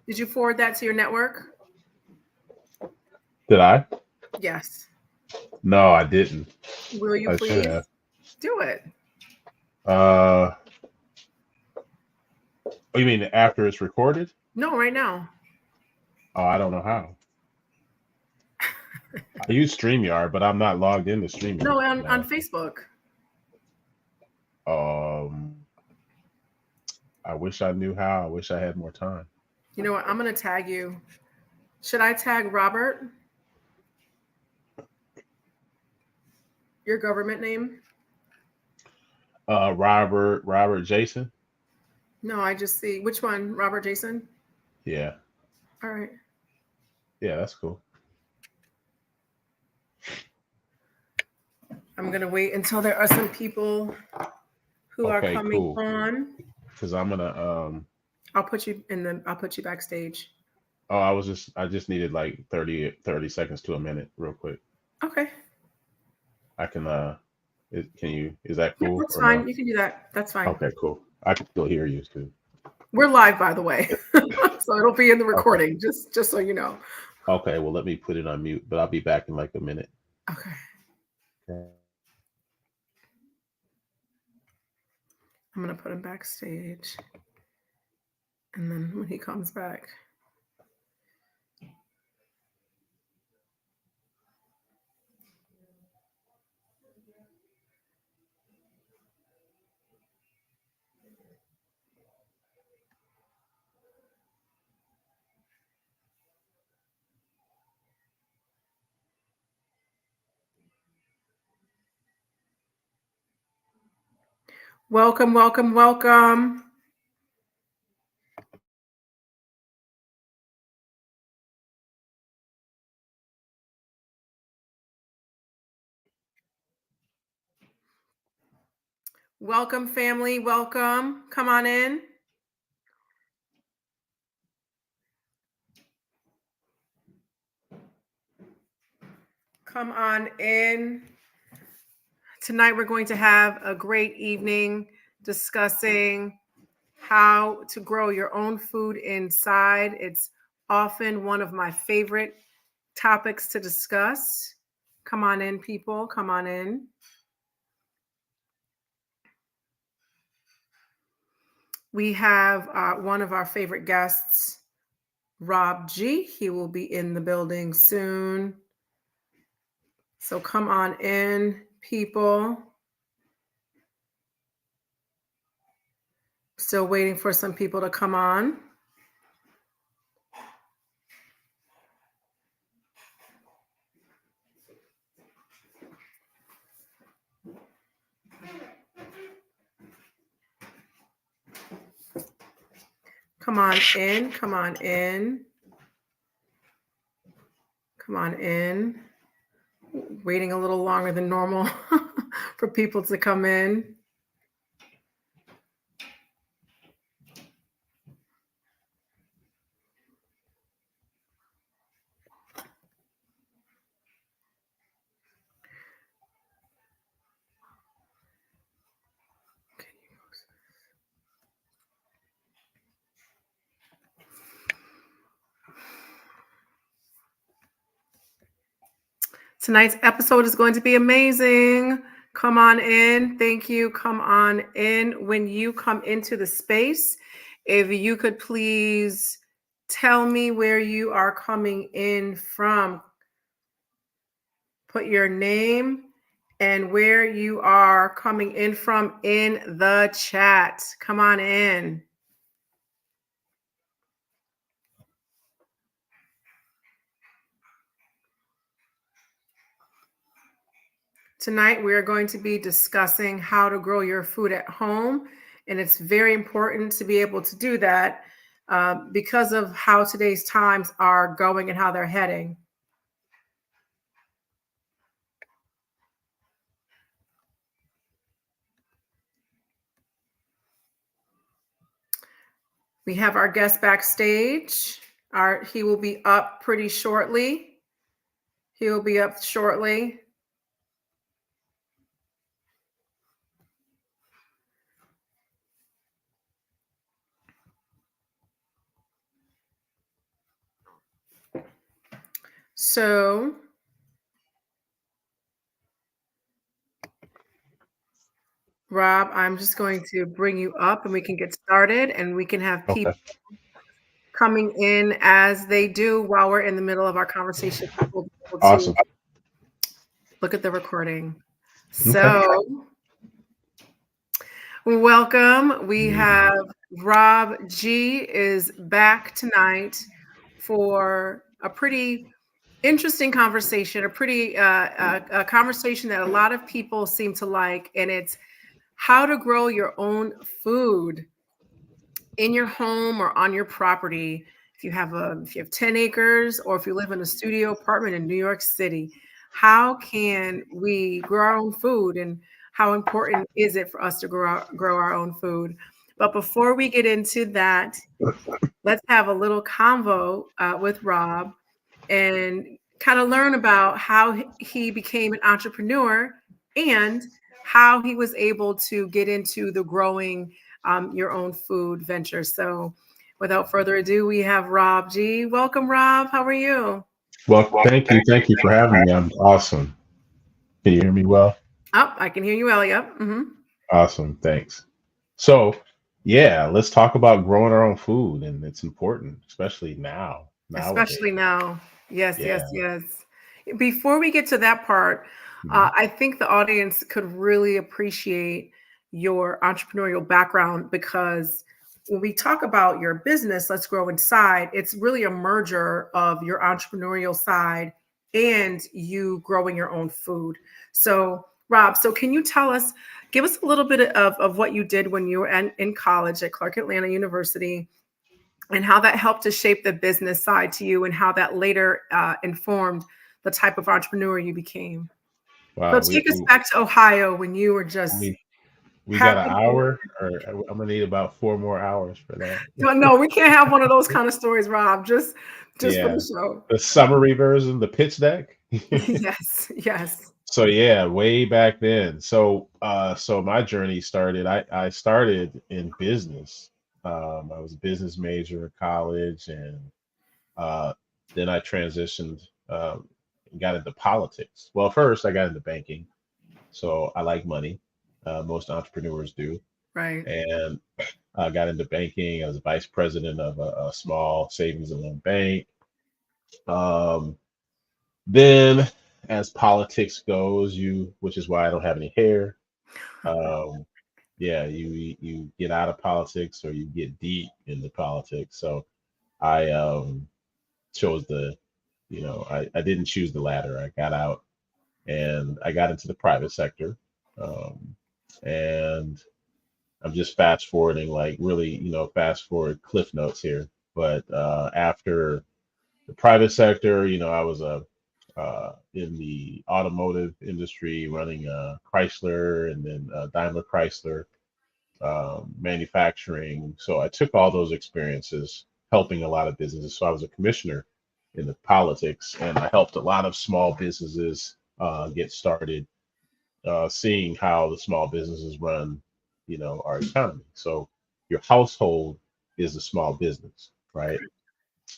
Did you forward that to your network? Did I? Yes. No, I didn't. Will you I should have. please do it? Uh, oh, you mean after it's recorded? No, right now. Oh, I don't know how. I use StreamYard, but I'm not logged into No, StreamYard on now. Facebook. Um, I wish I knew how. I wish I had more time. You know what? I'm gonna tag you. Should I tag Robert? Your government name? Robert Jason. No, I just see which one. Robert Jason. Yeah, All right. yeah, that's cool. I'm gonna wait until there are some people who are Okay, coming cool. on. Because I'm gonna I'll put you in the. I'll put you backstage. oh, I just needed like 30 seconds to a minute, real quick. Okay. I can can you? Is that Yeah, cool that's or no? fine. You can do that. That's fine. Okay, cool. I can still hear you too. We're live, by the way, so it'll be in the Okay. recording. Just so you know. Okay. Well, let me put it on mute, but I'll be back in like a minute. Okay. Okay. I'm gonna put him backstage, and then when he comes back. Welcome, welcome, welcome. Welcome, family. Welcome. Come on in. Come on in. Tonight, we're going to have a great evening discussing how to grow your own food inside. It's often one of my favorite topics to discuss. Come on in, people. Come on in. We have one of our favorite guests, Rob G. He will be in the building soon. So come on in, people. Still waiting for some people to come on. Come on in, come on in. Come on in. Waiting a little longer than normal for people to come in. Tonight's episode is going to be amazing. Come on in. Thank you. Come on in. When you come into the space, if you could please tell me where you are coming in from. Put your name and where you are coming in from in the chat. Come on in. Tonight, we are going to be discussing how to grow your food at home. And it's very important to be able to do that because of how today's times are going and how they're heading. We have our guest backstage. He will be up pretty shortly. He will be up shortly. So, Rob, I'm just going to bring you up and we can get started and we can have people Okay. coming in as they do while we're in the middle of our conversation. People will be able to Awesome. look at the recording. Okay. So, welcome. We Mhm. have Rob G is back tonight for a pretty interesting conversation, a conversation that a lot of people seem to like, and it's how to grow your own food in your home or on your property. If you have 10 acres or if you live in a studio apartment in New York City, how can we grow our own food and how important is it for us to grow our own food? But before we get into that, let's have a little convo with Rob and kind of learn about how he became an entrepreneur and how he was able to get into the growing your own food venture. So, without further ado, we have Rob G. Welcome, Rob. How are you? Well, thank you. Thank you for having me. I'm awesome. Can you hear me well? Oh, I can hear you well. Yep. Awesome. Thanks. So, yeah, let's talk about growing our own food, and it's important, especially nowadays. Especially now. Yes, yes, Yeah. yes. Before we get to that part, Mhm. I think the audience could really appreciate your entrepreneurial background because when we talk about your business, Let's Grow Inside, it's really a merger of your entrepreneurial side and you growing your own food. So, Rob, so can you give us a little bit of what you did when you were in college at Clark Atlanta University? And how that helped to shape the business side to you and how that later informed the type of entrepreneur you became. So Wow. We take us we back to Ohio when you were just we we got an happy. hour, or I'm gonna need about 4 more hours for that. No, we can't have one of those kind of stories, Rob. Just for the Yeah. show. The summary version, the pitch deck. Yes, yes. So yeah, way back then. So my journey started. I started in business. I was a business major in college, and uh, then I transitioned and got into politics. Well, first I got into banking, so I like money. Most entrepreneurs do, Right. and I got into banking. I was vice president of a small savings and loan bank. Um, then, as politics goes, which is why I don't have any hair. Um, yeah, you get out of politics or you get deep into politics. So I chose I didn't choose the latter. I got out and I got into the private sector. Um, and I'm just fast forwarding, like really, fast forward cliff notes here. But after the private sector, I was in the automotive industry running Chrysler and then Daimler Chrysler manufacturing. So I took all those experiences helping a lot of businesses. So I was a commissioner in the politics, and I helped a lot of small businesses get started, seeing how the small businesses run, our economy. So your household is a small business, right?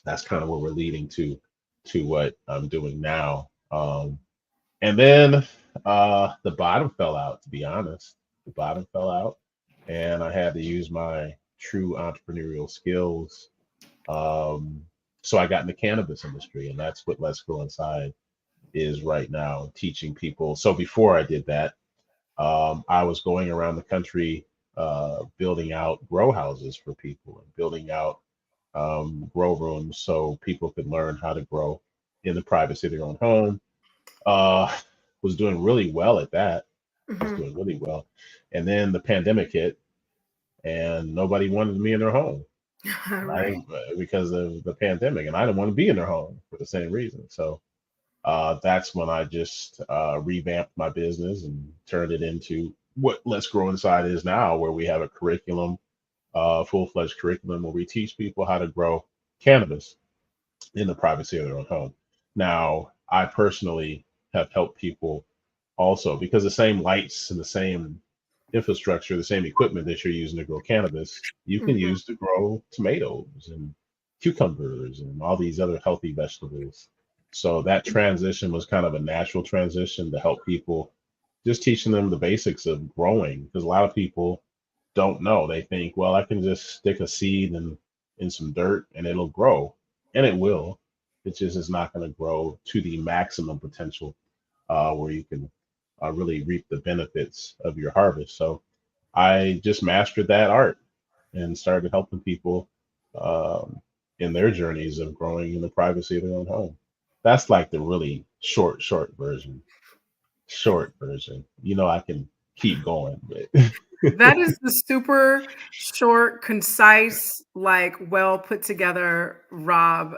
That's kind of where we're leading to what I'm doing now. And then the bottom fell out, to be honest. The bottom fell out, and I had to use my true entrepreneurial skills. Um, so I got in the cannabis industry, and that's what Let's Go Inside is right now, teaching people. So before I did that, I was going around the country building out grow houses for people and building out grow rooms so people could learn how to grow in the privacy of their own home. Uh, was doing really well at that. I was Hmm. doing really well. And then the pandemic hit, and nobody wanted me in their home. And Right. because of the pandemic, and I didn't want to be in their home for the same reason. So that's when I just revamped my business and turned it into what Let's Grow Inside is now, where we have a curriculum, full-fledged curriculum, where we teach people how to grow cannabis in the privacy of their own home. Now, I personally have helped people also because the same lights and the same infrastructure, the same equipment that you're using to grow cannabis, you can Hmm. use to grow tomatoes and cucumbers and all these other healthy vegetables. So that transition was kind of a natural transition to help people, just teaching them the basics of growing. Because a lot of people don't know. They think, well, I can just stick a seed in some dirt and it'll grow. And it will. It just is not going to grow to the maximum potential where you can really reap the benefits of your harvest. So I just mastered that art and started helping people um, in their journeys of growing in the privacy of their own home. That's like the really short version. Short version. I can keep going, but That is the super short, concise, like well put together Rob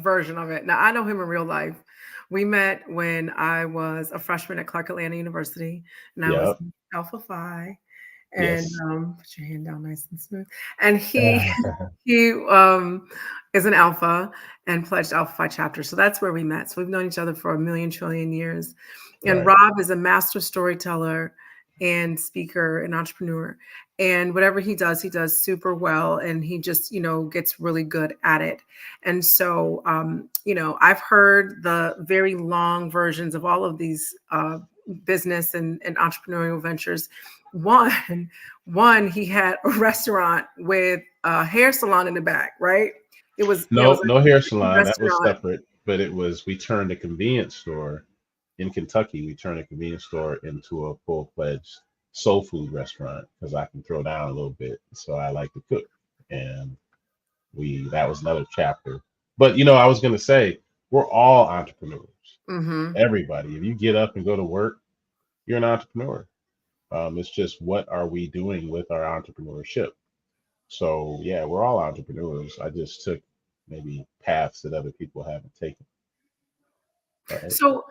version of it. Now I know him in real life. We met when I was a freshman at Clark Atlanta University, and I was yeah, Alpha Phi. And yes. put your hand down nice and smooth. And he is an alpha and pledged Alpha Phi chapter. So that's where we met. So we've known each other for a million trillion years. And Right. Rob is a master storyteller and speaker and entrepreneur. And whatever he does super well. And he just, gets really good at it. And so, I've heard the very long versions of all of these business and entrepreneurial ventures. One, one, he had a restaurant with a hair salon in the back, right? It was No, no hair a salon. That was restaurant. separate, but we turned a convenience store in Kentucky. We turned a convenience store into a full-fledged soul food restaurant because I can throw down a little bit. So I like to cook. And that was another chapter. But I was gonna say, we're all entrepreneurs. Hmm. Everybody. If you get up and go to work, you're an entrepreneur. It's just what are we doing with our entrepreneurship? So yeah, we're all entrepreneurs. I just took maybe paths that other people haven't taken. Right. So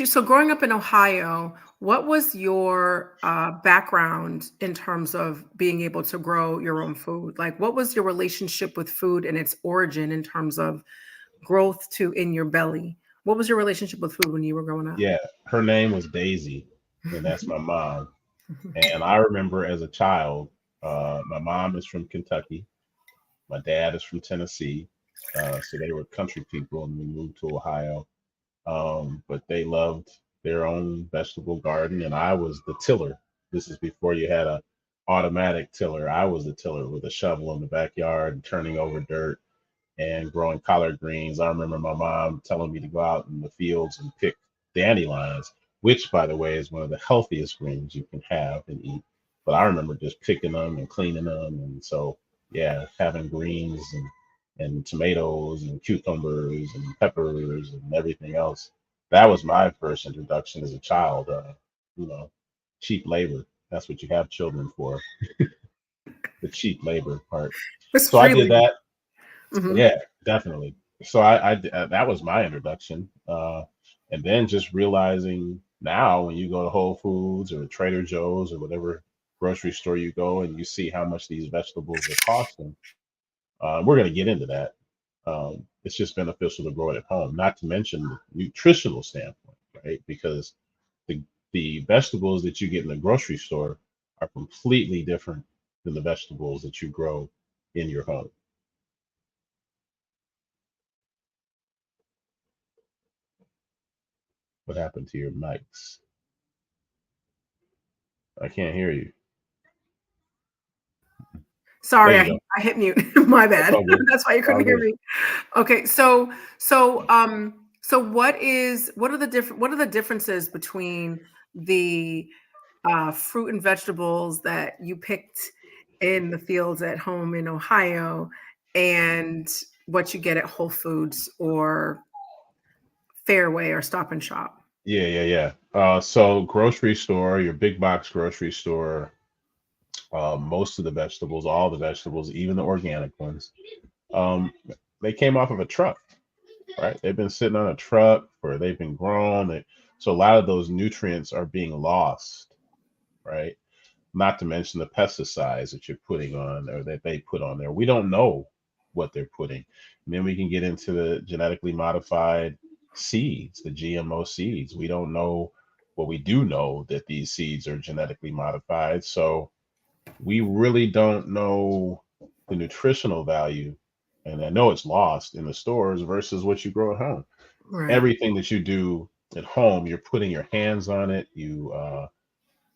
so growing up in Ohio, what was your background in terms of being able to grow your own food? Like, what was your relationship with food and its origin in terms of growth to in your belly? What was your relationship with food when you were growing up? Yeah, her name was Daisy, and that's my mom. And I remember as a child, my mom is from Kentucky, my dad is from Tennessee, so they were country people, and we moved to Ohio. But they loved their own vegetable garden, and I was the tiller. This is before you had a automatic tiller. I was the tiller with a shovel in the backyard and turning over dirt and growing collard greens. I remember my mom telling me to go out in the fields and pick dandelions, which, by the way, is one of the healthiest greens you can have and eat. But I remember just picking them and cleaning them, and so yeah, having greens and tomatoes and cucumbers and peppers and everything else. That was my first introduction as a child. You know, cheap labor. That's what you have children for, the cheap labor part. It's So I did freely. that. Mhm. Yeah, definitely. So that was my introduction, and then just realizing now when you go to Whole Foods or Trader Joe's or whatever grocery store you go and you see how much these vegetables are costing. We're going to get into that. It's just beneficial to grow it at home, not to mention the nutritional standpoint, right? Because the the vegetables that you get in the grocery store are completely different than the vegetables that you grow in your home. What happened to your mics? I can't hear you. There Sorry, you go. I hit mute. My That's bad. all good. That's why you All couldn't hear good. me. Okay, so what are the differences between the fruit and vegetables that you picked in the fields at home in Ohio and what you get at Whole Foods or Fairway or Stop and Shop? Yeah, yeah, yeah. So grocery store, your big box grocery store, most of the vegetables, all the vegetables, even the organic ones, um, they came off of a truck, right? They've been sitting on a truck or they've been grown. So a lot of those nutrients are being lost, right? Not to mention the pesticides that you're putting on or that they put on there. We don't know what they're putting. And then we can get into the genetically modified seeds, the GMO seeds. We don't know what we do know that these seeds are genetically modified. So we really don't know the nutritional value. And I know it's lost in the stores versus what you grow at home. Right. Everything that you do at home, you're putting your hands on it. You're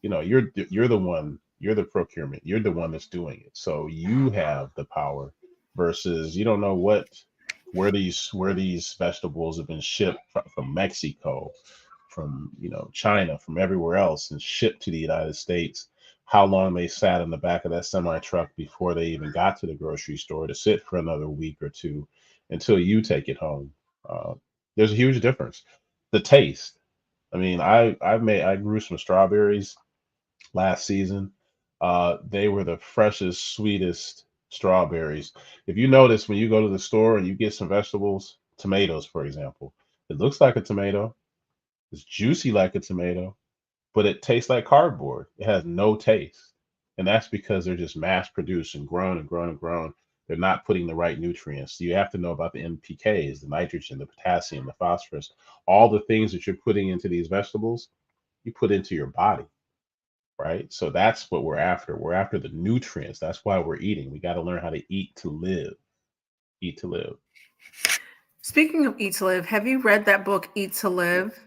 the one, you're the procurement, you're the one that's doing it, so you have the power. Versus you don't know where these vegetables have been shipped from Mexico, from China, from everywhere else, and shipped to the United States, how long they sat in the back of that semi truck before they even got to the grocery store to sit for another week or two until you take it home. uh, there's a huge difference. The taste, I mean, I grew some strawberries last season. They were the freshest, sweetest strawberries. If you notice when you go to the store and you get some vegetables, tomatoes, for example, it looks like a tomato, it's juicy like a tomato, but it tastes like cardboard. It has no taste. And that's because they're just mass produced and grown and grown and grown. They're not putting the right nutrients. You have to know about the NPKs, the nitrogen, the potassium, the phosphorus, all the things that you're putting into these vegetables, you put into your body, right? So that's what we're after. We're after the nutrients. That's why we're eating. We got to learn how to eat to live. Eat to live. Speaking of Eat to Live, have you read that book, Eat to Live?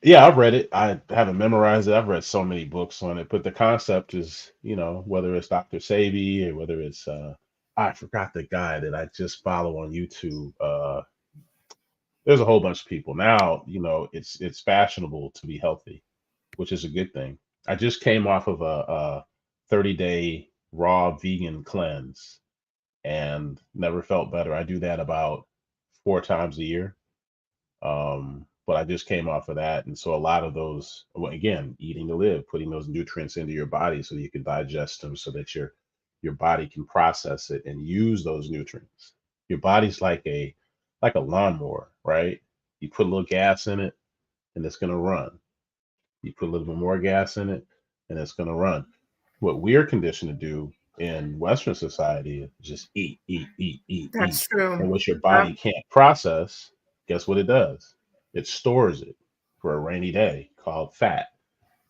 Yeah, I've read it. I haven't memorized it. I've read so many books on it, but the concept is, whether it's Dr. Sabi or whether it's I forgot the guy that I just follow on YouTube. There's a whole bunch of people now. It's fashionable to be healthy, which is a good thing. I just came off of a 30-day raw vegan cleanse and never felt better. I do that about 4 times a year. But I just came off of that, and so a lot of those, well, again, eating to live, putting those nutrients into your body so that you can digest them, so that your body can process it and use those nutrients. Your body's like a lawnmower, right? You put a little gas in it, and it's gonna run. You put a little bit more gas in it, and it's gonna run. What we're conditioned to do in Western society is just eat, eat, eat, eat, eat. That's true. And what your Yep. body can't process, guess what it does? It stores it for a rainy day called fat.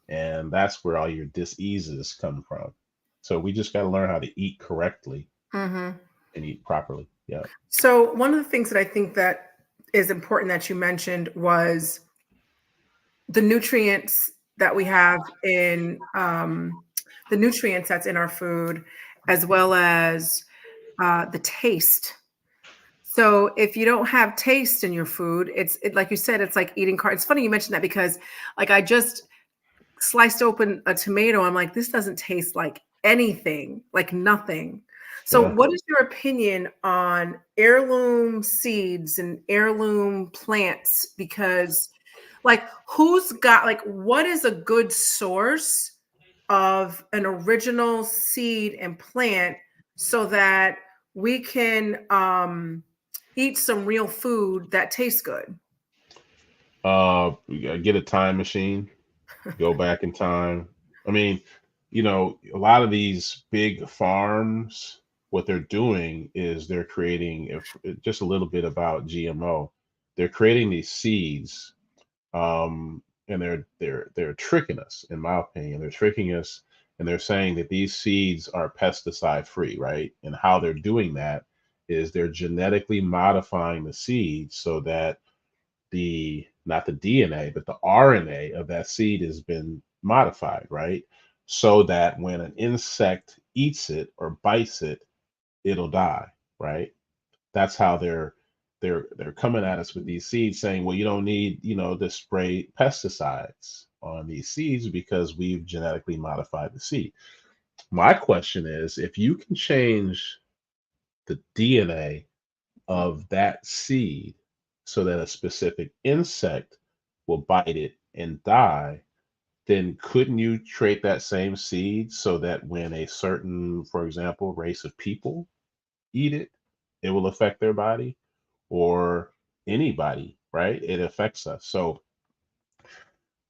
And that's where all your diseases come from. So we just got to learn how to eat correctly Hmm. and eat properly. Yeah. So one of the things that I think that is important that you mentioned was the nutrients that we have in the nutrients that's in our food, as well as the taste. So if you don't have taste in your food, like you said, it's like eating car. It's funny you mentioned that because like I just sliced open a tomato. I'm like, this doesn't taste like anything, like nothing. So Yeah. what is your opinion on heirloom seeds and heirloom plants? Because like who's got like what is a good source of an original seed and plant so that we can eat some real food that tastes good? You gotta get a time machine, go back in time. I mean, a lot of these big farms, what they're doing is they're creating, if just a little bit about GMO, they're creating these seeds, and they're tricking us, in my opinion. They're tricking us, and they're saying that these seeds are pesticide free, right? And how they're doing that is they're genetically modifying the seeds so that the not the DNA, but the RNA of that seed has been modified, right? So that when an insect eats it or bites it, it'll die, right? That's how they're coming at us with these seeds, saying, well, you don't need, to spray pesticides on these seeds because we've genetically modified the seed. My question is, if you can change the DNA of that seed so that a specific insect will bite it and die, then couldn't you trait that same seed so that when a certain, for example, race of people eat it, it will affect their body, or anybody, right? It affects us. So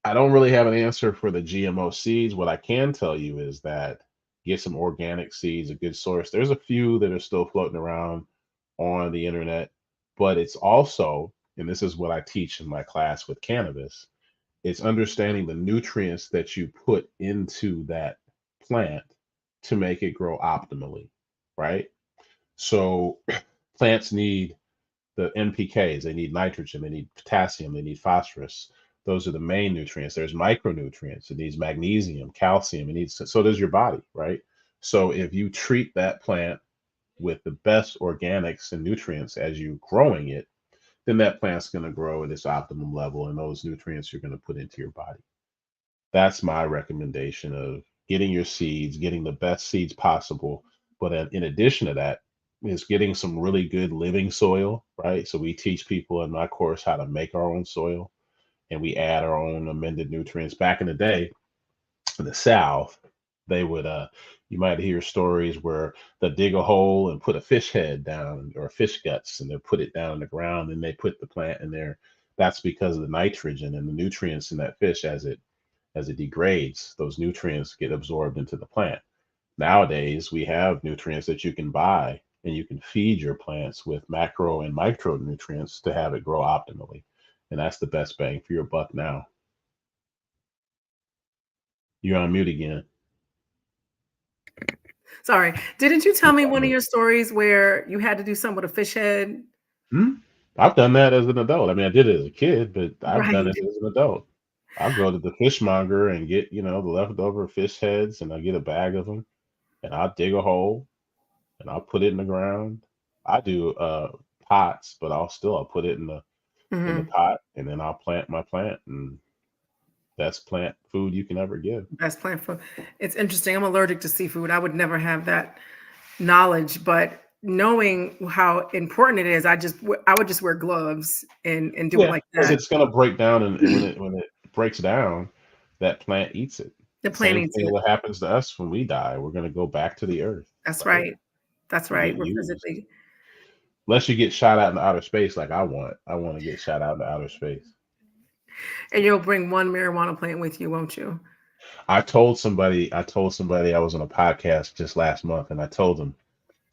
I don't really have an answer for the GMO seeds. What I can tell you is that get some organic seeds, a good source. There's a few that are still floating around on the internet, but it's also, and this is what I teach in my class with cannabis, it's understanding the nutrients that you put into that plant to make it grow optimally, right? So plants need the NPKs. They need nitrogen, they need potassium, they need phosphorus. Those are the main nutrients. There's micronutrients. It needs magnesium, calcium. It needs, so does your body, right? So if you treat that plant with the best organics and nutrients as you growing it, then that plant's going to grow at its optimum level, and those nutrients you're going to put into your body. That's my recommendation of getting your seeds, getting the best seeds possible. But in addition to that, is getting some really good living soil, right? So we teach people in my course how to make our own soil, and we add our own amended nutrients. Back in the day, in the South, they would you might hear stories where they dig a hole and put a fish head down or fish guts, and they put it down in the ground, and they put the plant in there. That's because of the nitrogen and the nutrients in that fish. As it degrades, those nutrients get absorbed into the plant. Nowadays, we have nutrients that you can buy, and you can feed your plants with macro and micronutrients to have it grow optimally. And that's the best bang for your buck now. You're on mute again. Sorry. Didn't you tell You me got one of me. your stories where you had to do something with a fish head? Hmm? I've done that as an adult. I mean, I did it as a kid, but I've done Right. it as an adult. I'll go to the fishmonger and get, the leftover fish heads, and I get a bag of them, and I'll dig a hole and I'll put it in the ground. I do pots, but I'll put it in the Hmm. pot, and then I'll plant my plant, and best plant food you can ever give. Best plant food. It's interesting. I'm allergic to seafood. I would never have that knowledge, but knowing how important it is, I would just wear gloves and do it Yeah, like because that. it's gonna break down, and when it breaks down, that plant eats it. The plant Same eats thing it. what happens to us when we die. We're gonna go back to the earth, That's right? right. That's And right. get We're used. physically, Unless you get shot out into outer space like I want. I want to get shot out into outer space. and you'll bring one marijuana plant with you, won't you? I told somebody I was on a podcast just last month, and I told them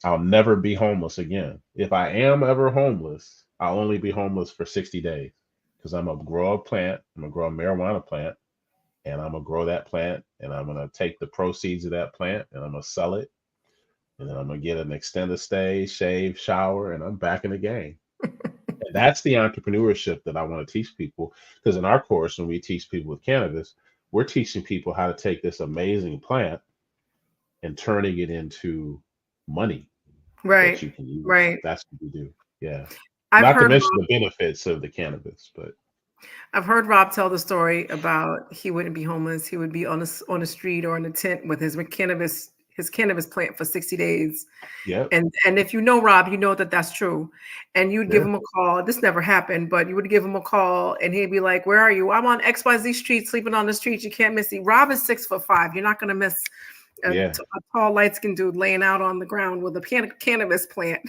I'll never be homeless again. If I am ever homeless, I'll only be homeless for 60 days, because I'm gonna grow a plant. I'm gonna grow a marijuana plant, and I'm gonna grow that plant, and I'm gonna take the proceeds of that plant, and I'm gonna sell it, and then I'm gonna get an extended stay, shave, shower, and I'm back in the game. And that's the entrepreneurship that I want to teach people. Because in our course, when we teach people with cannabis, we're teaching people how to take this amazing plant and turning it into money that Right. you can use. Right. That's what we do. Yeah. I've Not to heard mention the benefits of the cannabis, but I've heard Rob tell the story about he wouldn't be homeless. He would be on the street or in a tent with his cannabis plant for 60 days. yeah, And if you know Rob, you know that that's true. And you'd give yeah, him a call. This never happened, but you would give him a call and he'd be like, "Where are you? I'm on XYZ street, sleeping on the street. You can't miss me." Rob is 6'5". You're not gonna miss yeah, a tall, light skinned dude laying out on the ground with a cannabis plant.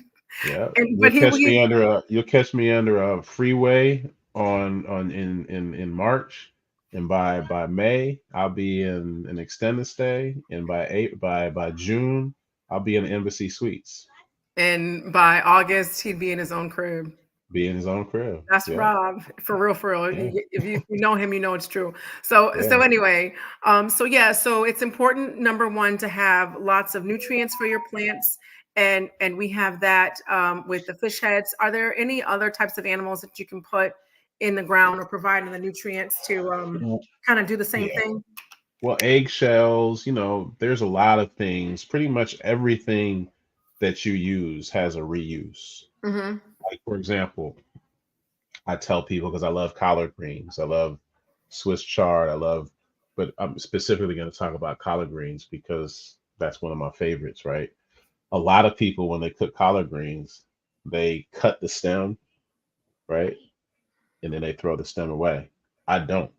yeah. And You'll but catch me under a freeway on in March, and by May I'll be in an extended stay, and by June I'll be in the Embassy Suites, and by August he'd be in his own crib. be in his own crib. That's Yeah, Rob, for real, for real. yeah, If you know him, you know it's true. So yeah. anyway, so yeah, so it's important, number one, to have lots of nutrients for your plants, and we have that with the fish heads. Are there any other types of animals that you can put in the ground or providing the nutrients to Well, kind of do the same yeah. thing? Well, eggshells, there's a lot of things. Pretty much everything that you use has a reuse. Hmm. Like, for example, I tell people, because I love collard greens, I love Swiss chard, but I'm specifically going to talk about collard greens because that's one of my favorites, right? A lot of people, when they cook collard greens, they cut the stem, right? And then they throw the stem away. I don't.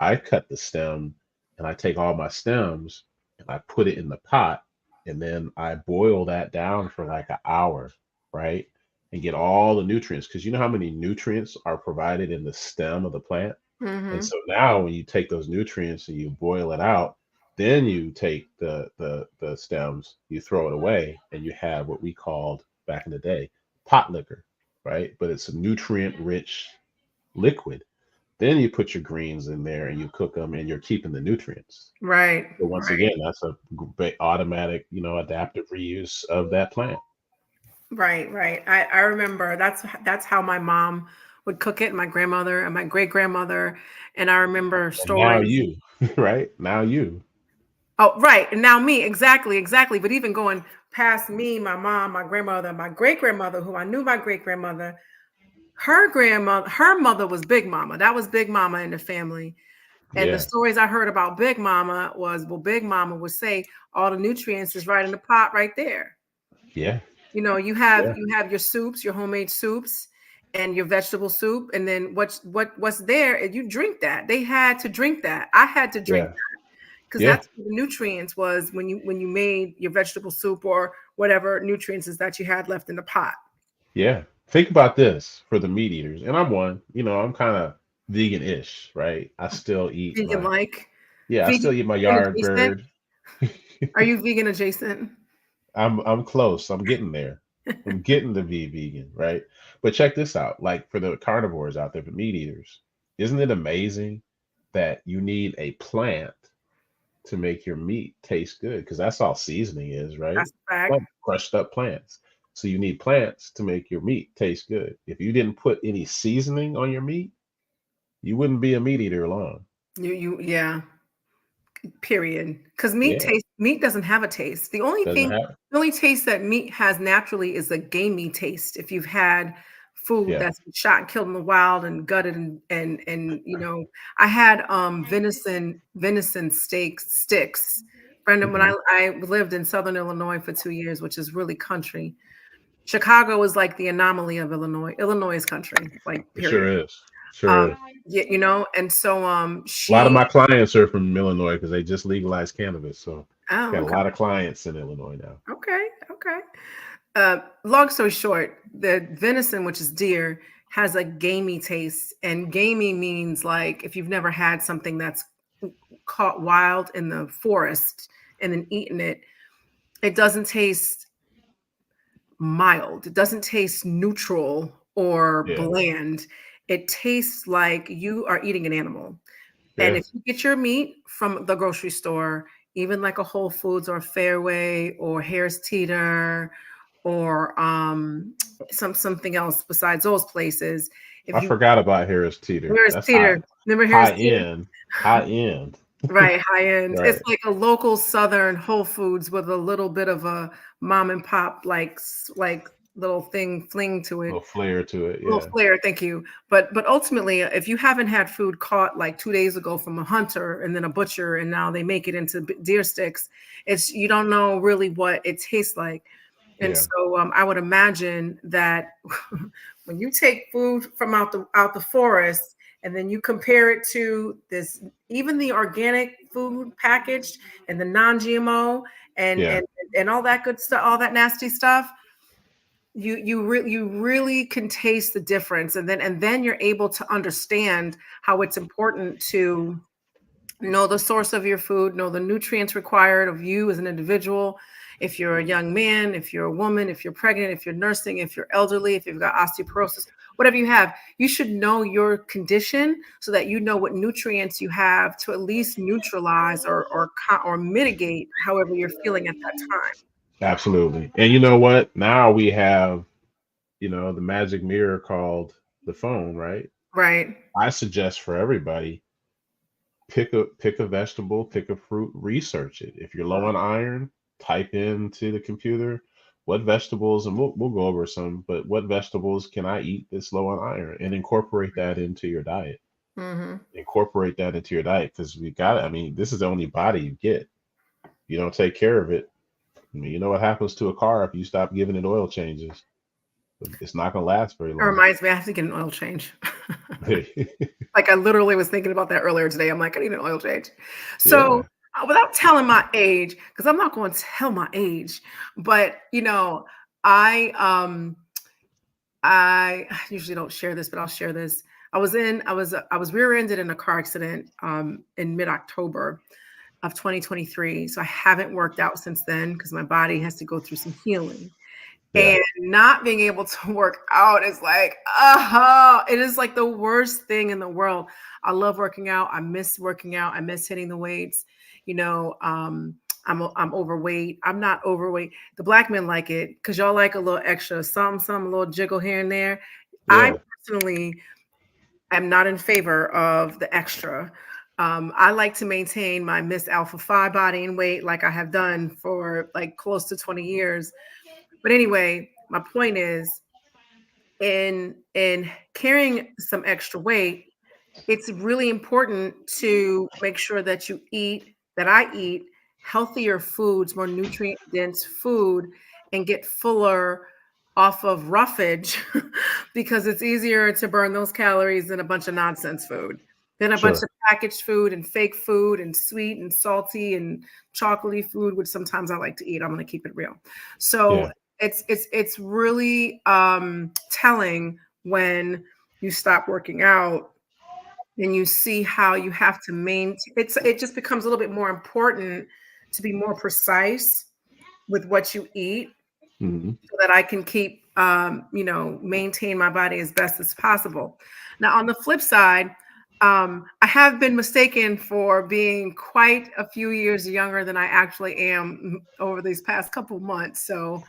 I cut the stem, and I take all my stems and I put it in the pot, and then I boil that down for like an hour, right? And get all the nutrients, because you know how many nutrients are provided in the stem of the plant. And Hmm. so now when you take those nutrients and you boil it out, then you take the stems, you throw it away, and you have what we called back in the day pot liquor, right? But it's a nutrient rich liquid. Then you put your greens in there and you cook them, and you're keeping the nutrients. Right, So once right. again, that's a automatic, adaptive reuse of that plant. Right, right. I remember that's how my mom would cook it, my grandmother and my great grandmother. And I remember And now stories. you, right? Now you. Oh, right. And now me, exactly, exactly. But even going past me, my mom, my grandmother, my great grandmother, who I knew my great grandmother, her mother was Big Mama. That was Big Mama in the family. And the Yeah. stories I heard about Big Mama was, well, Big Mama would say all the nutrients is right in the pot right there. Yeah. You know, Yeah. you have your soups, your homemade soups, and your vegetable soup, and then what's there, and you drink that. They had to drink that. I had to drink Yeah. that because Yeah. that's what the nutrients was when you made your vegetable soup or whatever nutrients is that you had left in the pot. Yeah. Think about this for the meat eaters. And I'm one, I'm kind of vegan-ish, right? I still eat Vegan my like, yeah, I vegan, still eat my vegan yard adjacent. bird. Are you vegan adjacent? I'm close. I'm getting there. I'm getting to be vegan, right? But check this out. Like for the carnivores out there, the meat eaters, isn't it amazing that you need a plant to make your meat taste good? Because that's all seasoning is, right? That's a fact. Like crushed up plants. So you need plants to make your meat taste good. If you didn't put any seasoning on your meat, you wouldn't be a meat eater long. Yeah. Period. Because Yeah, meat doesn't have a taste. doesn't have. The only taste that meat has naturally is a gamey taste. If you've had food Yeah, that's been shot and killed in the wild and gutted and I had venison steaks sticks. Brenda, when hmm I lived in Southern Illinois for 2 years, which is really country. Chicago is like the anomaly of Illinois. Illinois is country, like it sure period. is. Um, Sure is. yeah, and so A lot of she my clients are from Illinois because they just legalized cannabis. So oh, got a okay. lot of clients in Illinois now. Okay, okay. Long story short, the venison, which is deer, has a gamey taste, and gamey means like if you've never had something that's caught wild in the forest and then eaten it, it doesn't taste mild. It doesn't taste neutral or Yeah, bland. It tastes like you are eating an animal. And yeah, if you get your meat from the grocery store, even like a Whole Foods or Fairway or Harris Teeter or something else besides those places, if I you forgot about Harris Teeter. Harris That's Teeter, remember Harris high Teeter? end, high end. Right, high end. It's Right. like a local Southern Whole Foods with a little bit of a mom and pop like little thing fling to A it. little flair to it. Little Yeah, flair, thank you. But ultimately, if you haven't had food caught like 2 days ago from a hunter and then a butcher, and now they make it into deer sticks, it's you don't know really what it tastes like. And yeah, so I would imagine that when you take food from out the forest and then you compare it to this, even the organic food packaged and the non-GMO and yeah. and and all that good stuff, all that nasty stuff, you really can taste the difference, and then you're able to understand how it's important to know the source of your food, know the nutrients required of you as an individual. If you're a young man, if you're a woman, if you're pregnant, if you're nursing, if you're elderly, if you've got osteoporosis, whatever you have, you should know your condition so that you know what nutrients you have to at least neutralize or mitigate however you're feeling at that time. Absolutely. And you know what? Now we have, the magic mirror called the phone, right? Right. I suggest for everybody pick a vegetable, pick a fruit, research it. If you're low on iron, type into the computer what vegetables, and we'll go over some, but what vegetables can I eat that's low on iron, and incorporate that into your diet. Hmm. Incorporate that into your diet because we got. I mean, this is the only body you get. You don't take care of it. I mean, you know what happens to a car if you stop giving it oil changes? It's not gonna last very It long. reminds me, I have to get an oil change. Like I literally was thinking about that earlier today. I'm like, I need an oil change. So Yeah, without telling my age, because I'm not going to tell my age, but I I usually don't share this, but I'll share this. I was rear-ended in a car accident in mid-October of 2023. So I haven't worked out since then because my body has to go through some healing. yeah, And not being able to work out is like, oh, it is like the worst thing in the world. I love working out. I miss working out. I miss hitting the weights. You know, um, I'm overweight. I'm not overweight. The black men like it because y'all like a little extra, some, a little jiggle here and there. I Yeah. personally am not in favor of the extra. I like to maintain my Miss Alpha Phi body and weight like I have done for like close to 20 years. But anyway, my point is in carrying some extra weight, it's really important to make sure that I eat healthier foods, more nutrient dense food, and get fuller off of roughage because it's easier to burn those calories than a bunch of nonsense food, than a bunch Sure. of packaged food and fake food and sweet and salty and chocolatey food, which sometimes I like to eat. I'm going to keep it real. So Yeah. it's really telling when you stop working out and you see how you have to maintain. It just becomes a little bit more important to be more precise with what you eat Hmm. so that I can keep maintain my body as best as possible. Now on the flip side, I have been mistaken for being quite a few years younger than I actually am over these past couple months. So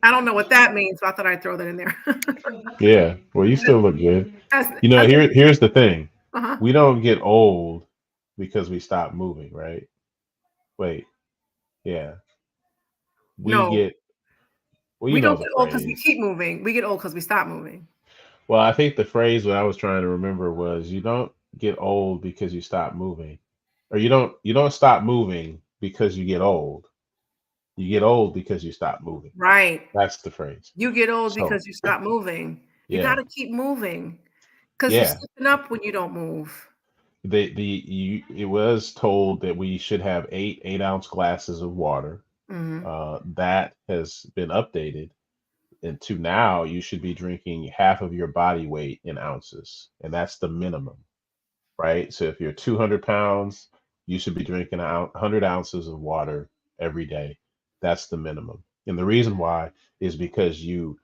I don't know what that means, but I thought I'd throw that in there. Yeah. Well, you still look good. as, You know, as, here's the thing. uh-huh. We don't get old because we stop moving, right? Wait. Yeah. We No, get, well, you we know don't the get old because we phrase. keep moving. We get old because we stop moving. Well, I think the phrase what I was trying to remember was you don't get old because you stop moving. Or you don't stop moving because you get old. You get old because you stop moving. Right. That's the phrase. You get old So, because you stop moving. You got yeah. to keep moving because you're Yeah. slipping up when you don't move. It was told that we should have eight-ounce glasses of water. Hmm. That has been updated, and to now you should be drinking half of your body weight in ounces, and that's the minimum, right? So if you're 200 pounds, you should be drinking 100 ounces of water every day. That's the minimum. And the reason why is because your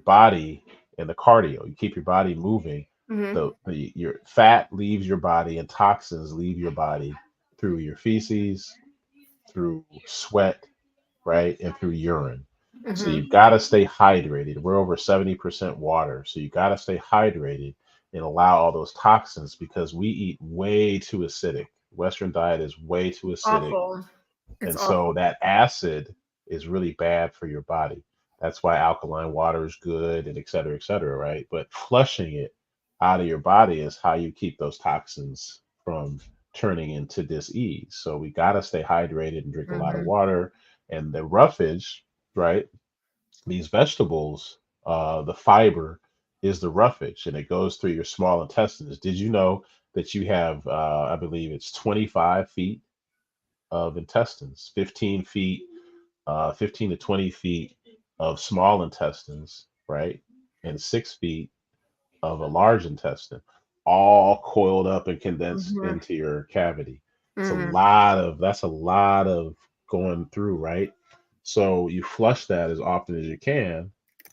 body and the cardio, you keep your body moving. Hmm. Your fat leaves your body and toxins leave your body through your feces, through sweat, right, and through urine. So Hmm. you've got to stay hydrated. We're over 70% water. So you got to stay hydrated and allow all those toxins because we eat way too acidic. Western diet is way too acidic. Awful. It's And so awful. that acid is really bad for your body. That's why alkaline water is good and et cetera, right? But flushing it out of your body is how you keep those toxins from turning into dis-ease. So we got to stay hydrated and drink a lot of Hmm. water. And the roughage, right? These vegetables, the fiber is the roughage and it goes through your small intestines. Did you know that you have, I believe it's 25 feet of intestines, 15 feet, 15 to 20 feet of small intestines, right? And 6 feet of a large intestine, all coiled up and condensed Hmm. into your cavity. Hmm. That's a lot of going through, right? So you flush that as often as you can.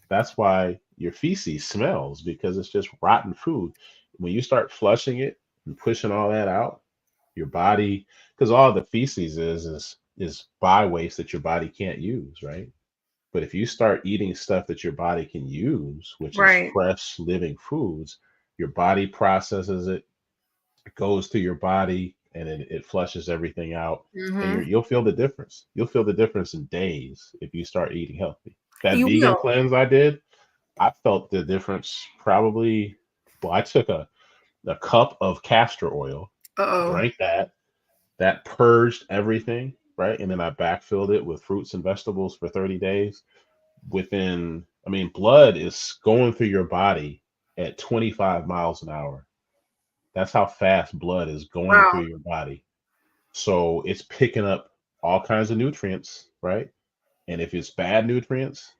That's why your feces smells because it's just rotten food. When you start flushing it and pushing all that out, your body, because all the feces is by waste that your body can't use, right? But if you start eating stuff that your body can use, which is Right. fresh living foods, your body processes it, it goes through your body, and it flushes everything out. And Hmm. you'll feel the difference. You'll feel the difference in days if you start eating healthy. That You vegan will. cleanse I did, I felt the difference probably. Well, I took a cup of castor oil, Uh-oh. drank that purged everything, right? And then I backfilled it with fruits and vegetables for 30 days. I mean, blood is going through your body at 25 miles an hour. That's how fast blood is going Wow. through your body. So it's picking up all kinds of nutrients, right? And if it's bad nutrients,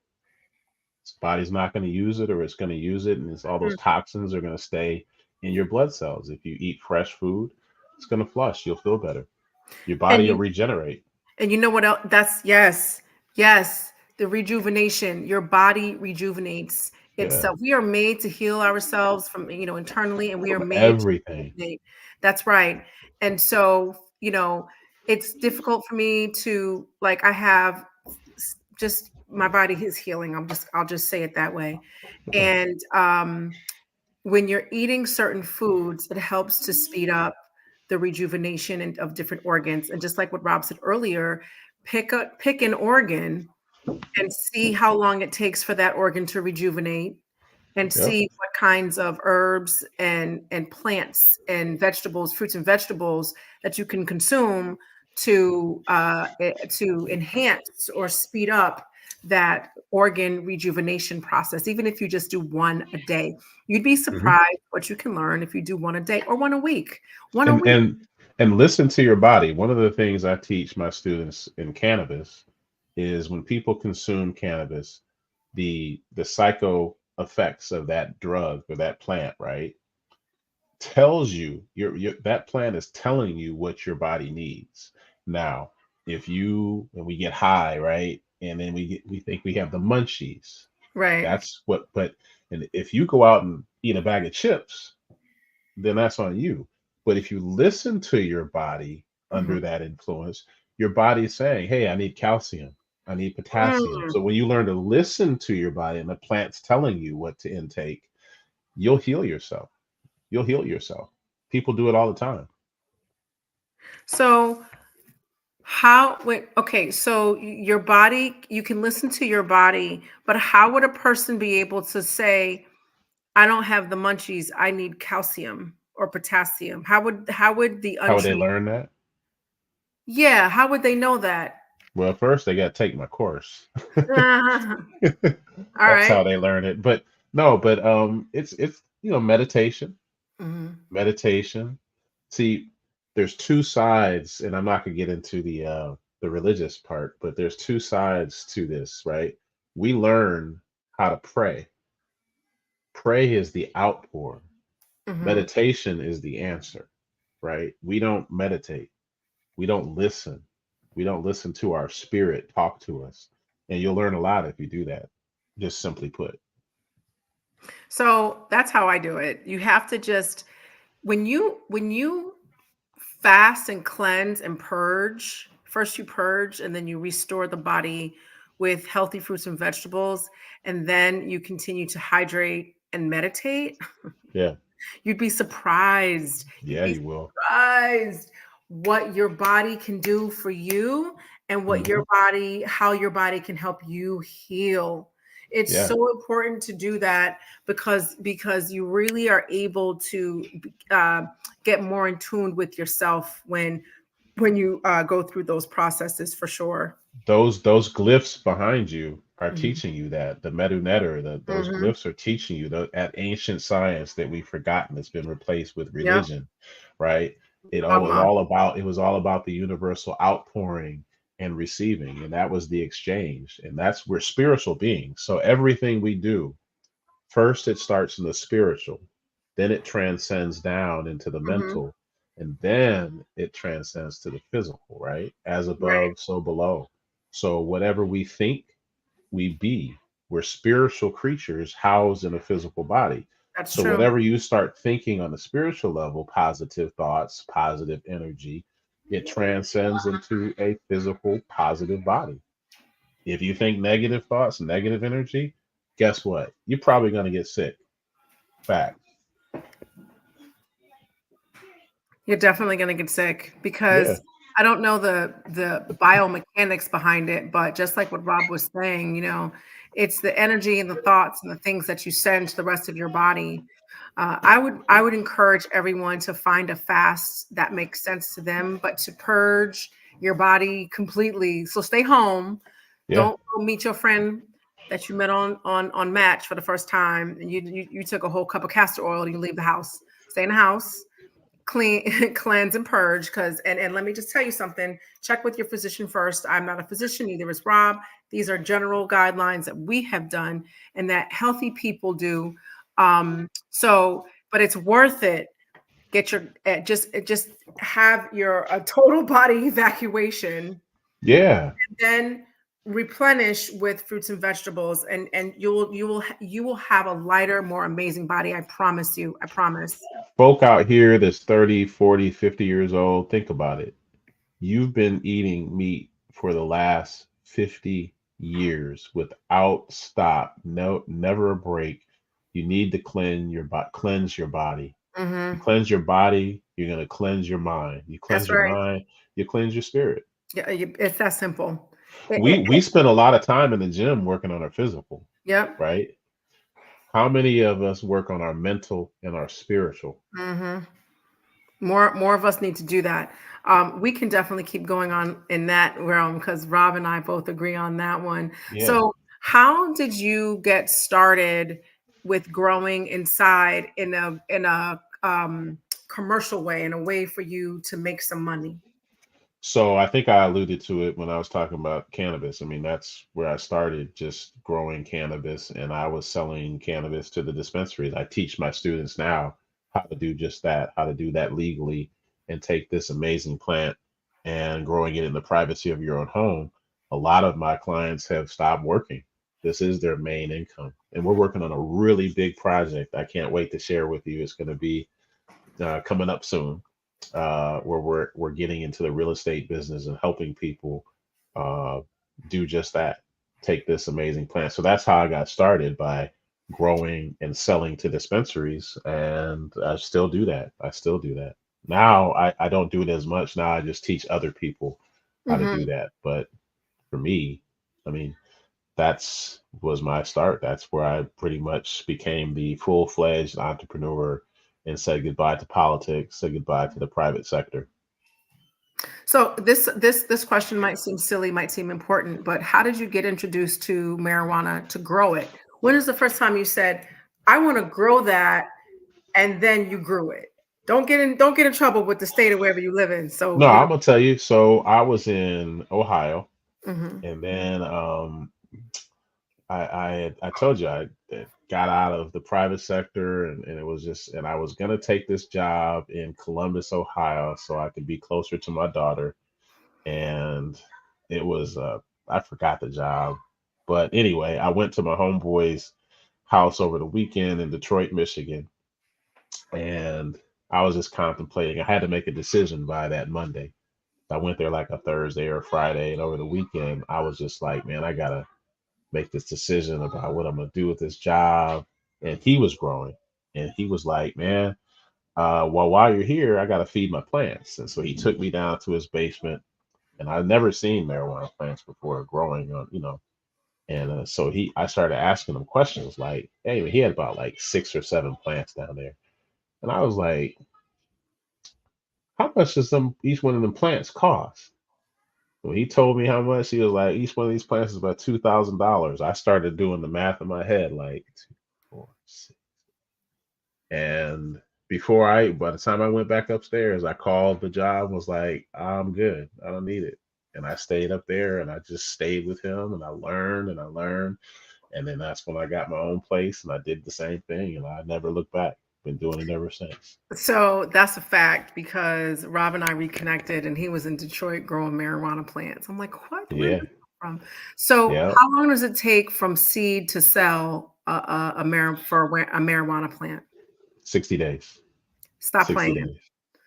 its body's not going to use it or it's going to use it, and it's, all those Mm. toxins are going to stay in your blood cells. If you eat fresh food, it's going to flush. You'll feel better. Your And body will you regenerate. And you know what else? That's yes, yes, the rejuvenation. Your body rejuvenates Yeah, itself. We are made to heal ourselves from, internally, and we are from made to everything. rejuvenate. That's right. And so, it's difficult for me to like I have just my body is healing. I'll just say it that way. Yeah. And when you're eating certain foods, it helps to speed up the rejuvenation of different organs. And just like what Rob said earlier, pick an organ and see how long it takes for that organ to rejuvenate and Yep. see what kinds of herbs and plants and vegetables, fruits and vegetables that you can consume to enhance or speed up that organ rejuvenation process. Even if you just do one a day, you'd be Hmm. surprised what you can learn if you do one a day or one a week. One a And week. and and listen to your body. One of the things I teach my students in cannabis is when people consume cannabis, the psycho effects of that drug or that plant, right, tells you your that plant is telling you what your body needs. Now, if you and we get high, right, and then we think we have the munchies. Right. That's what. But and if you go out and eat a bag of chips, then that's on you. But if you listen to your body under Mhm. that influence, your body is saying, hey, I need calcium, I need potassium. Mm. So when you learn to listen to your body and the plant's telling you what to intake, you'll heal yourself. You'll heal yourself. People do it all the time. So how wait, okay, so your body, you can listen to your body, but how would a person be able to say, I don't have the munchies, I need calcium or potassium? How would the How would they untrained, learn that? yeah, how would they know that? Well, first they got to take my course. All That's right. how they learn it. But no, but it's meditation, Mhm. meditation. See, there's two sides, and I'm not gonna get into the religious part, but there's two sides to this, right? We learn how to pray. Pray is the outpour. Mhm. Meditation is the answer, right? We don't meditate. We don't listen. We don't listen to our spirit talk to us. And you'll learn a lot if you do that. Just simply put. So that's how I do it. You have to just when you fast and cleanse and purge, first you purge and then you restore the body with healthy fruits and vegetables, and then you continue to hydrate and meditate. Yeah. You'd be surprised. You'd Yeah, be you will. surprised what your body can do for you and what Hmm. how your body can help you heal. It's Yeah. so important to do that because you really are able to uh, get more in tune with yourself when you go through those processes for sure. Those glyphs behind you are Mhm. teaching you that. The medu netter, those Mhm. glyphs are teaching you that ancient science that we've forgotten that's been replaced with Yep. religion, right? Dogma. It was all about the universal outpouring and receiving, and that was the exchange. And that's we're spiritual beings. So everything we do, first it starts in the spiritual, then it transcends down into the Mhm. mental, and then it transcends to the physical, right? As Right. above, so below. So whatever we think, we be. We're spiritual creatures housed in a physical body. That's So true. whatever you start thinking on the spiritual level, positive thoughts, positive energy, it transcends into a physical positive body. If you think negative thoughts, negative energy, guess what? You're probably going to get sick. Fact. You're definitely gonna get sick Yeah. because I don't know the biomechanics behind it, but just like what Rob was saying, it's the energy and the thoughts and the things that you send to the rest of your body. I would encourage everyone to find a fast that makes sense to them, but to purge your body completely. So stay home. Yeah. Don't go meet your friend that you met on Match for the first time, and you took a whole cup of castor oil and you leave the house. Stay in the house, clean cleanse and purge, because and let me just tell you something, check with your physician first. I'm not a physician, neither is Rob. These are general guidelines that we have done and that healthy people do. So but it's worth it. Get your just have your a total body evacuation, Yeah. then replenish with fruits and vegetables, and you will have a lighter, more amazing body. I promise you, I promise. Folk out here that's 30, 40, 50 years old, think about it. You've been eating meat for the last 50 years without stop, no, never a break. You need to cleanse your body. You Hmm. cleanse your body, you're going to cleanse your mind. You cleanse That's your right. mind, you cleanse your spirit. Yeah, it's that simple. We spend a lot of time in the gym working on our physical, Yep. right? How many of us work on our mental and our spiritual? Hmm. More of us need to do that. We can definitely keep going on in that realm because Rob and I both agree on that one. Yeah. So, how did you get started with growing inside in a commercial way, in a way for you to make some money? So I think I alluded to it when I was talking about cannabis. I mean, that's where I started, just growing cannabis, and I was selling cannabis to the dispensaries. I teach my students now how to do just that, how to do that legally and take this amazing plant and growing it in the privacy of your own home. A lot of my clients have stopped working. This is their main income. And we're working on a really big project. I can't wait to share with you. It's going to be coming up soon, where we're getting into the real estate business and helping people uh, do just that. Take this amazing plant. So that's how I got started, by growing and selling to dispensaries, and I still do that. I still do that. Now I don't do it as much. Now I just teach other people how to do Hmm. that. But for me, I mean, that's was my start. That's where I pretty much became the full-fledged entrepreneur and said goodbye to politics, said goodbye to the private sector. So this question might seem silly, might seem important, but how did you get introduced to marijuana to grow it? When is the first time you said, "I want to grow that," and then you grew it? Don't get in trouble with the state or wherever you live in. So No, you I'm gonna tell you. So I was in Ohio, know. Hmm. and then I told you I got out of the private sector, and it was just, and I was gonna take this job in Columbus, Ohio, so I could be closer to my daughter. And it was I forgot the job, but anyway, I went to my homeboy's house over the weekend in Detroit, Michigan, and I was just contemplating. I had to make a decision by that Monday. I went there like a Thursday or Friday, and over the weekend, I was just like, man, I gotta make this decision about what I'm gonna do with this job. And he was growing, and he was like, man, well, while you're here, I gotta feed my plants. And so he took me down to his basement, and I've never seen marijuana plants before growing on, you know. And so I started asking him questions like, hey, he had about like 6 or 7 plants down there, and I was like, how much does each one of them plants cost? When he told me how much, he was like, each one of these plants is about $2,000. I started doing the math in my head, like two, four, six. And by the time I went back upstairs, I called the job, was like, I'm good. I don't need it. And I stayed up there, and I just stayed with him, and I learned and I learned. And then that's when I got my own place, and I did the same thing, and I never looked back. Been doing it ever since. So that's a fact because Rob and I reconnected, and he was in Detroit growing marijuana plants. I'm like, what? Where did Yeah. this come from? So Yeah. how long does it take from seed to sell a marijuana plant? 60 days. Stop 60 playing. days.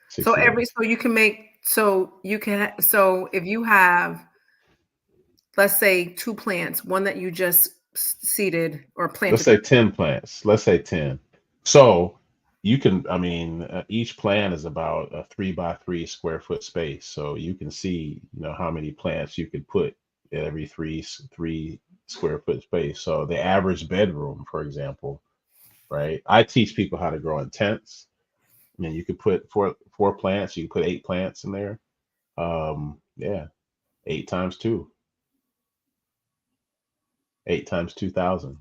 60 days. So you can make so if you have, let's say, two plants, one that you just seeded or Let's planted. say 10 plants. Let's say 10. So you can, I mean, each plant is about a 3 by 3 square foot space. So you can see, how many plants you could put at every 3 square foot space. So the average bedroom, for example, right? I teach people how to grow in tents. And you could put four plants, you can put 8 plants in there. Yeah, 8 times 2, 8 times 2,000.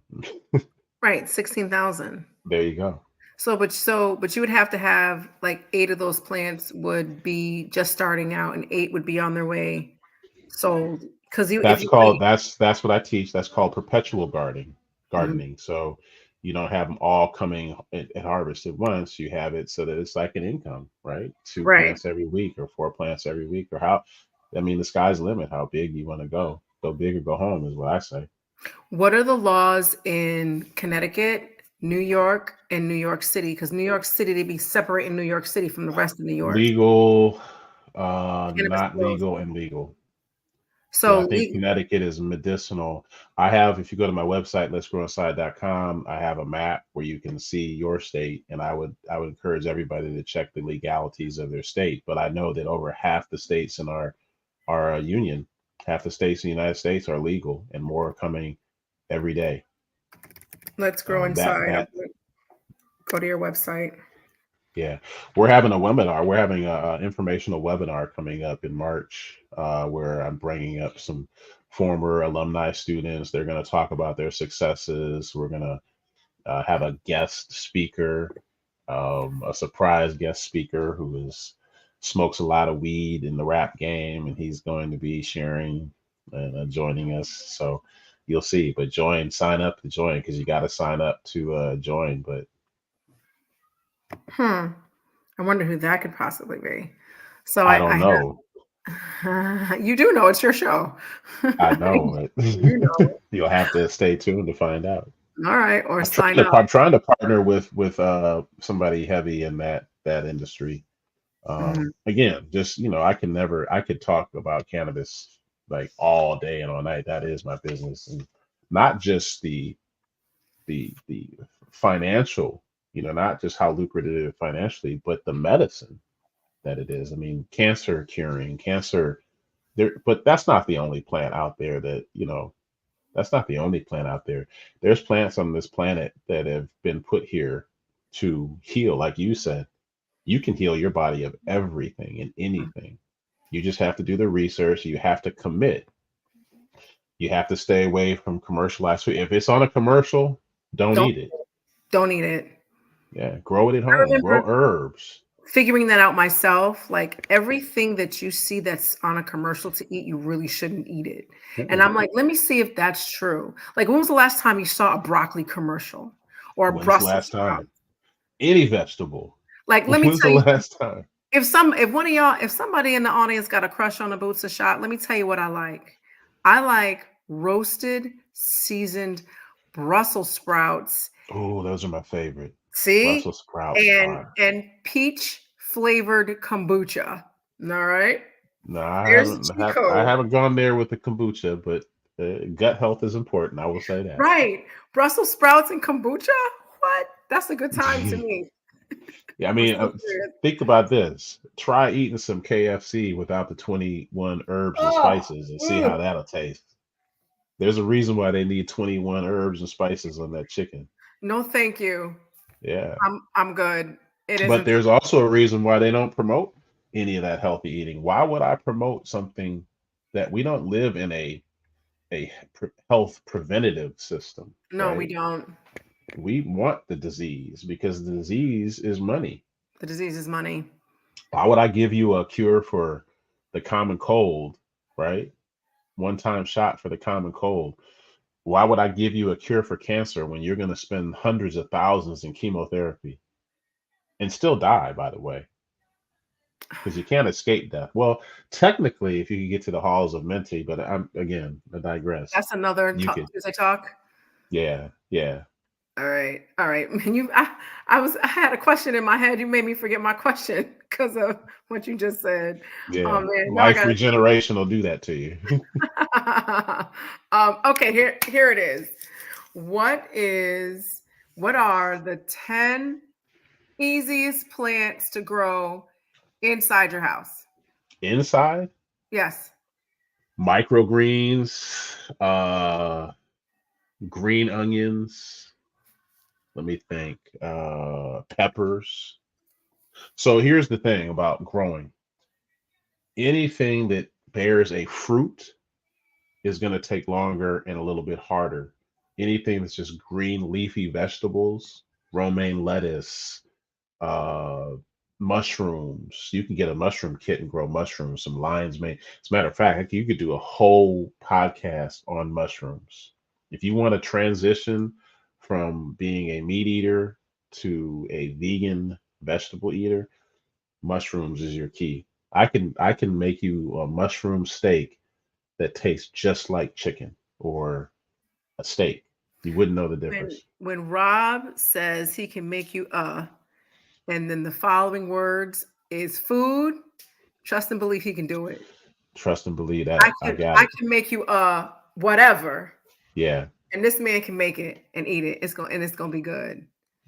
Right, 16,000. There you go. But you would have to have like eight of those plants would be just starting out, and eight would be on their way sold. Because you if That's you called wait. that's what I teach. That's called perpetual gardening. Mhm. Gardening. So you don't have them all coming at harvest at once. You have it so that it's like an income, right? Two Right. plants every week or 4 plants every week, or how. I mean, the sky's the limit. How big you want to go? Go big or go home is what I say. What are the laws in Connecticut, New York, and New York City? Because New York City, they be separating New York City from the rest of New York. Legal. Cannabis Not oils. legal and legal. Yeah, So I think Connecticut is medicinal. I have, if you go to my website, letsgrowinside.com, I have a map where you can see your state, and I would encourage everybody to check the legalities of their state. But I know that over half the states in our union, half the states in the United States are legal, and more are coming every day. let's grow That inside. I'm that gonna go to your website. Yeah, we're having a webinar. We're having a informational webinar coming up in March, where I'm bringing up some former alumni students. They're going to talk about their successes. We're going to have a guest speaker, a surprise guest speaker who is smokes a lot of weed in the rap game, and he's going to be sharing and joining us. So you'll see. But sign up to join because you got to sign up to join. But Hmm. I wonder who that could possibly be. So I don't know. you do know it's your show. I know, but You know. you'll have to stay tuned to find out. All right, or I'm trying sign to up. I'm trying to partner with somebody heavy in that industry. Mhm. Again, just I could talk about cannabis like all day and all night. That is my business, and not just the financial, not just how lucrative it is financially, but the medicine that it is. I mean, cancer curing, cancer there, but that's not the only plant out there that that's not the only plant out there. There's plants on this planet that have been put here to heal. Like you said, you can heal your body of everything and anything. You just have to do the research. You have to commit. You have to stay away from commercialized food. If it's on a commercial, don't Don't eat it. don't eat it. Yeah, grow it at I home. remember Grow herbs. figuring that out myself. Like everything that you see that's on a commercial to eat, you really shouldn't eat it. And Mm-mm. I'm like, let me see if that's true. Like, when was the last time you saw a broccoli commercial or a When's the Brussels last sprout? time? Any vegetable. Like, let me When's the tell you, last time? if one of y'all, if somebody in the audience got a crush on a boots a shot, let me tell you what I like. I like roasted, seasoned Brussels sprouts. Oh, those are my favorite. See? Brussels sprouts And are. peach flavored kombucha. All right. No, There's the cheat I code. haven't gone there with the kombucha, but gut health is important. I will say that. Right. Brussels sprouts and kombucha? What? That's a good time to me. Yeah, I I'm mean, so serious. think about this. Try eating some KFC without the 21 herbs and Oh, spices and see how mm, that'll taste. There's a reason why they need 21 herbs and spices on that chicken. no, thank you. Yeah. I'm good. It But isn't for there's also a reason why they don't promote any of that healthy eating. Why would I promote something that we don't live in a health preventative system, no, we right? don't. We want the disease because the disease is money. The disease is money. Why would I give you a cure for the common cold, right? One time shot for the common cold. Why would I give you a cure for cancer when you're going to spend hundreds of thousands in chemotherapy and still die, by the way? Because you can't escape death. Well, technically, if you could get to the halls of Menti, but I digress. That's another You talk, could, Tuesday talk. yeah, yeah, All right. All right. I had a question in my head. You made me forget my question because of what you just said. Oh yeah. man, now I Life got regeneration will do that to you. okay, here it is. What is what are the 10 easiest plants to grow inside your house? Inside, Yes. microgreens, green onions. Let me think. Peppers. So here's the thing about growing. Anything that bears a fruit is going to take longer and a little bit harder. Anything that's just green leafy vegetables, romaine lettuce, uh, mushrooms. You can get a mushroom kit and grow mushrooms, some lion's mane. As a matter of fact, you could do a whole podcast on mushrooms. If you want to transition from being a meat eater to a vegan vegetable eater, mushrooms is your key. I can make you a mushroom steak that tastes just like chicken or a steak. You wouldn't know the When difference. Rob says he can make you and then the following words is food, Trust and believe he can do it. Trust and believe I that I can got I it. can make you whatever, Yeah, and this man can make it and eat it. It's gonna be good.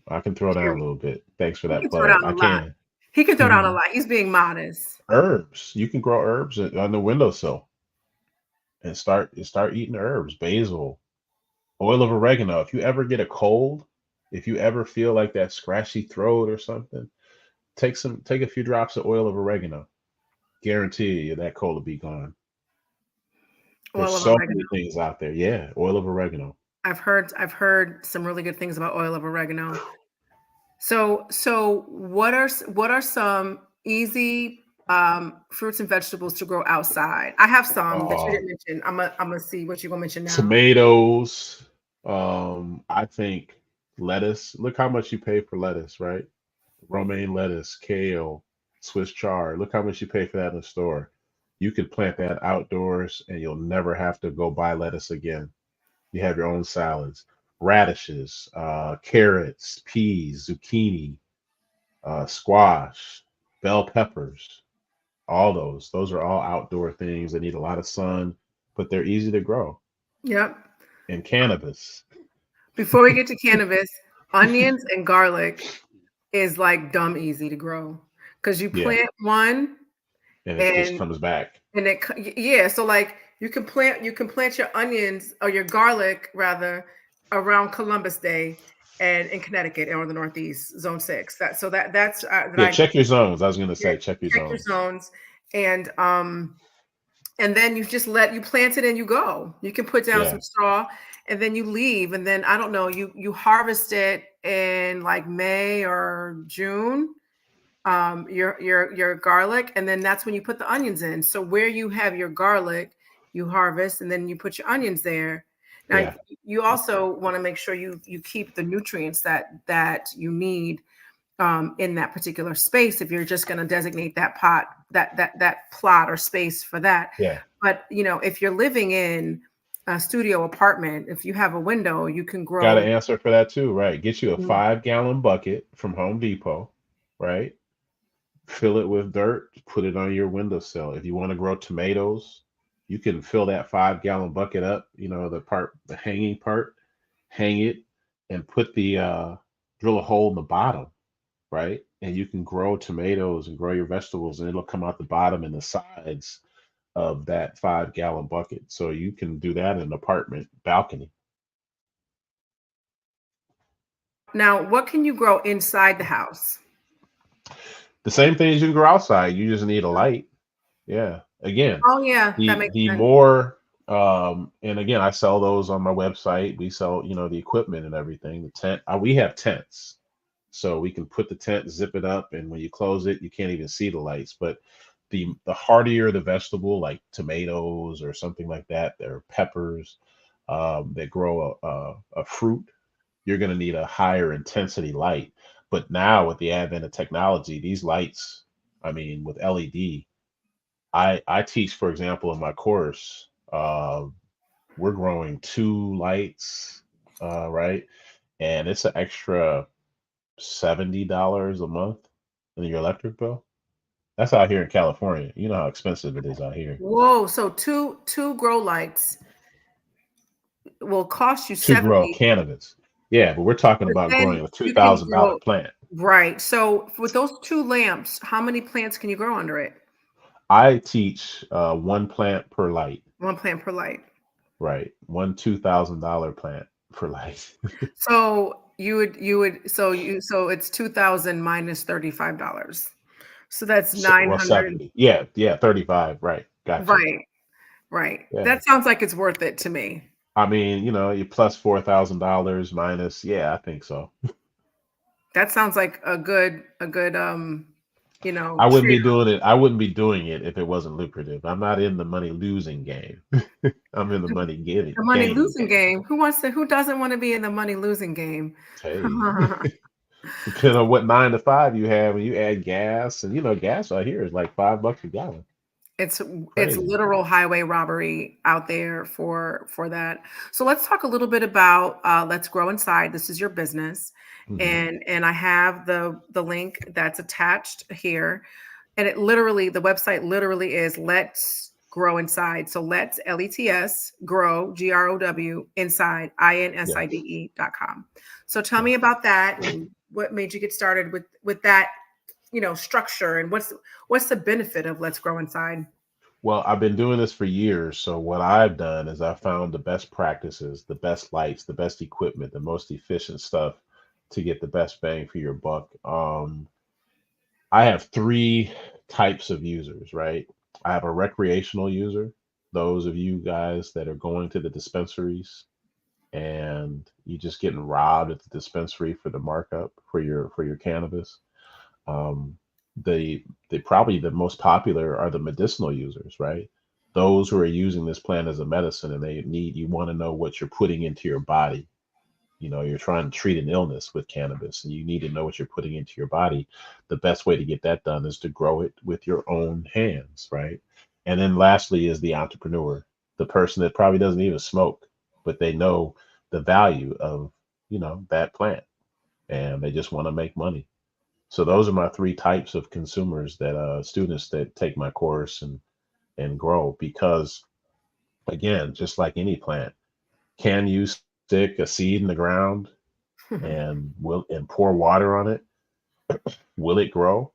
I can throw down a Period. little bit. Thanks for He that can throw plug. down I a lot. can. He can throw down a lot. He's being modest. Herbs. You can grow herbs on the windowsill and start eating herbs. Basil, oil of oregano. If you ever get a cold, if you ever feel like that scratchy throat or something, take a few drops of oil of oregano. Guarantee you that cold will be gone. There's Oil of so oregano. many things out there. Yeah, oil of oregano. I've heard some really good things about oil of oregano. So what are some easy fruits and vegetables to grow outside? I have some that you Uh, didn't mention. I'm gonna see what you're gonna mention now. Tomatoes. I think lettuce. Look how much you pay for lettuce, right? Romaine lettuce, kale, Swiss chard. Look how much you pay for that in the store. You could plant that outdoors and you'll never have to go buy lettuce again. You have your own salads, radishes, carrots, peas, zucchini, squash, bell peppers, all those. Those are all outdoor things that need a lot of sun, but they're easy to grow. Yep. And cannabis. Before we get to cannabis, onions and garlic is like dumb easy to grow because you Yeah. plant one And it just and comes back. yeah, so like you can plant your onions or your garlic rather around Columbus Day and in Connecticut or the Northeast, Zone 6. That's that Yeah, I check your zones. I was gonna yeah, say check your check your zones. zones and then you just let you plant it and you go. You can put down Yeah, some straw and then you leave and then I don't know, you harvest it in like May or June, your garlic, and then that's when you put the onions in. So where you have your garlic, you harvest, and then you put your onions there. Now yeah, you also want to make sure you keep the nutrients that you need in that particular space. If you're just going to designate that pot, that plot or space for that, yeah. but if you're living in a studio apartment, if you have a window, you can Got an grow. answer for that too, right? Get you a 5 gallon bucket from Home Depot, right? Fill it with dirt, put it on your windowsill. If you want to grow tomatoes, you can fill that 5 gallon bucket up, the hanging part, hang it and put the drill a hole in the bottom, right? And you can grow tomatoes and grow your vegetables and it'll come out the bottom and the sides of that 5 gallon bucket. So you can do that in an apartment balcony. Now, what can you grow inside the house? The same thing as you can grow outside. You just need a light. Yeah. Again, Oh yeah, that makes the sense. more and again, I sell those on my website. We sell, the equipment and everything. The tent, we have tents. So we can put the tent, zip it up, and when you close it, you can't even see the lights. But the hardier the vegetable, like tomatoes or something like that, or peppers that grow a fruit, you're going to need a higher intensity light. But now with the advent of technology, these lights, I mean, with LED, I teach, for example, in my course, we're growing 2 lights, right? And it's an extra $70 a month in your electric bill. That's out here in California. You know how expensive it is out here Whoa, so two grow lights will cost you to grow 70, cannabis. Yeah, but we're talking but about then growing a two you can thousand grow dollar plant. right. So with those two lamps, how many plants can you grow under it? I teach 1 plant per light, One plant per light. right? One $2,000 plant per light. So so it's 2,000 minus $35. So that's Well, 900. 70. Yeah, yeah, 35. Right. Gotcha. Right, right. Yeah. That sounds like it's worth it to me. I mean, you plus $4,000 minus. Yeah, I think so. That sounds like a good I wouldn't trade. be doing it. I wouldn't be doing it if it wasn't lucrative. I'm not in the money losing game. I'm in the money getting The money gaining losing game. game. Who doesn't want to be in the money losing game? Hey, depending on what 9 to 5 you have, and you add gas, and gas out here is like $5 a gallon. It's it's Crazy. literal highway robbery out there for that. So let's talk a little bit about Let's Grow Inside. This is your business, Hmm. and I have the link that's attached here. And it literally, the website literally is Let's Grow Inside. So let's Lets grow GROW inside Yes. INSIDE.com. So tell me Yes. about that and what made you get started with that, structure, and what's the benefit of Let's Grow Inside? Well, I've been doing this for years. So what I've done is I found the best practices, the best lights, the best equipment, the most efficient stuff to get the best bang for your buck. I have three types of users, right? I have a recreational user, those of you guys that are going to the dispensaries and you just getting robbed at the dispensary for the markup for your cannabis. Um, the probably the most popular are the medicinal users, right? Those who are using this plant as a medicine and you want to know what you're putting into your body. You know, you're trying to treat an illness with cannabis and you need to know what you're putting into your body. The best way to get that done is to grow it with your own hands, right? And then lastly is the entrepreneur, the person that probably doesn't even smoke, but they know the value of, that plant and they just want to make money. So those are my three types of consumers that students that take my course and grow because again, just like any plant, can you stick a seed in the ground and pour water on it? Will it grow?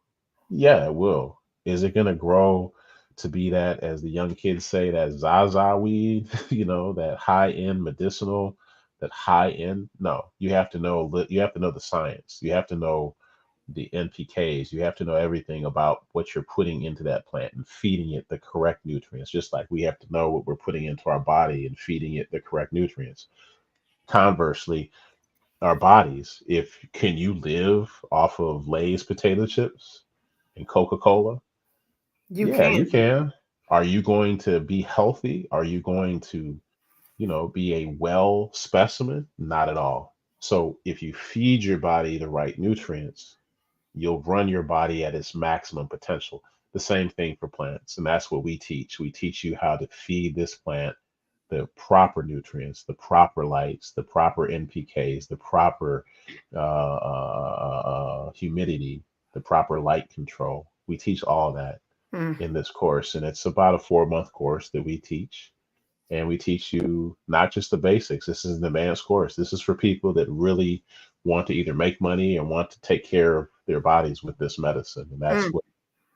Yeah, it will. Is it gonna grow to be that, as the young kids say, that Zaza weed, that high end medicinal, that high end? No, you have to know the science. You have to know the NPKs. You have to know everything about what you're putting into that plant and feeding it the correct nutrients, just like we have to know what we're putting into our body and feeding it the correct nutrients. Conversely, our bodies, if can you live off of Lay's potato chips and Coca-Cola? You Yeah, you can. can. Are you going to be healthy? Are you going to, be a well specimen? Not at all. So if you feed your body the right nutrients, you'll run your body at its maximum potential. The same thing for plants. And that's what we teach. We teach you how to feed this plant the proper nutrients, the proper lights, the proper NPKs, the proper humidity, the proper light control. We teach all that Mm. in this course. And it's about a 4 month course that we teach. And we teach you not just the basics. This is an advanced course. This is for people that really want to either make money or want to take care of their bodies with this medicine. And that's Mm. what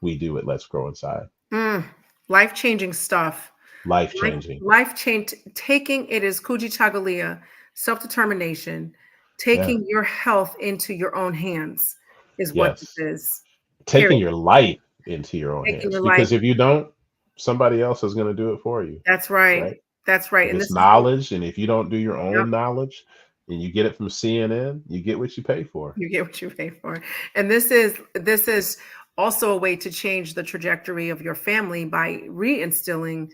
we do at Let's Grow Inside. Mm. Life-changing stuff. Life Life, changing. life change. Taking it is Kujichagulia, self-determination. Yeah. Taking your health into your own hands is what this Yes. is. Taking Period. your life into your own Taking hands your life. because if you don't, somebody else is going to do it for you, That's right. right? That's right. If And it's this is knowledge and if you don't do your yep. own knowledge and you get it from CNN, you get what you pay for. You get what you pay for. And this is also a way to change the trajectory of your family by reinstilling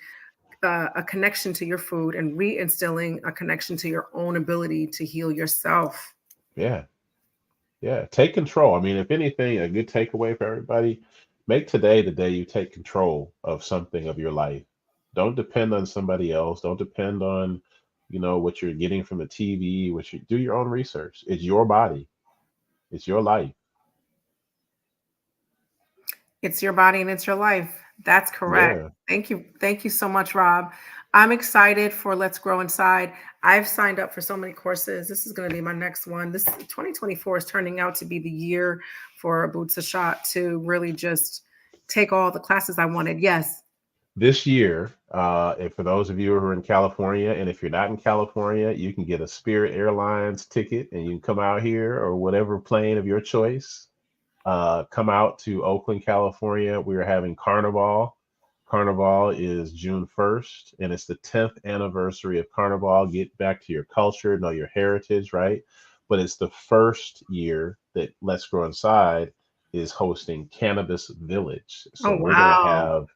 a connection to your food and reinstilling a connection to your own ability to heal yourself. Yeah. Yeah. Take control. I mean, if anything, a good takeaway for everybody, make today the day you take control of something of your life. Don't depend on somebody else. Don't depend on, what you're getting from the TV, do your own research. It's your body. It's your life. It's your body and it's your life. That's correct. Yeah. Thank you. Thank you so much, Rob. I'm excited for Let's Grow Inside. I've signed up for so many courses. This is going to be my next one. This 2024 is turning out to be the year for Boots a Shot to really just take all the classes I wanted. Yes. This year, and for those of you who are in California, and if you're not in California, you can get a Spirit Airlines ticket and you can come out here or whatever plane of your choice. Come out to Oakland, California. We are having Carnival. Carnival is June 1st, and it's the 10th anniversary of Carnival. Get back to your culture, know your heritage, right? But it's the first year that Let's Grow Inside is hosting Cannabis Village. Oh, So we're going to wow. have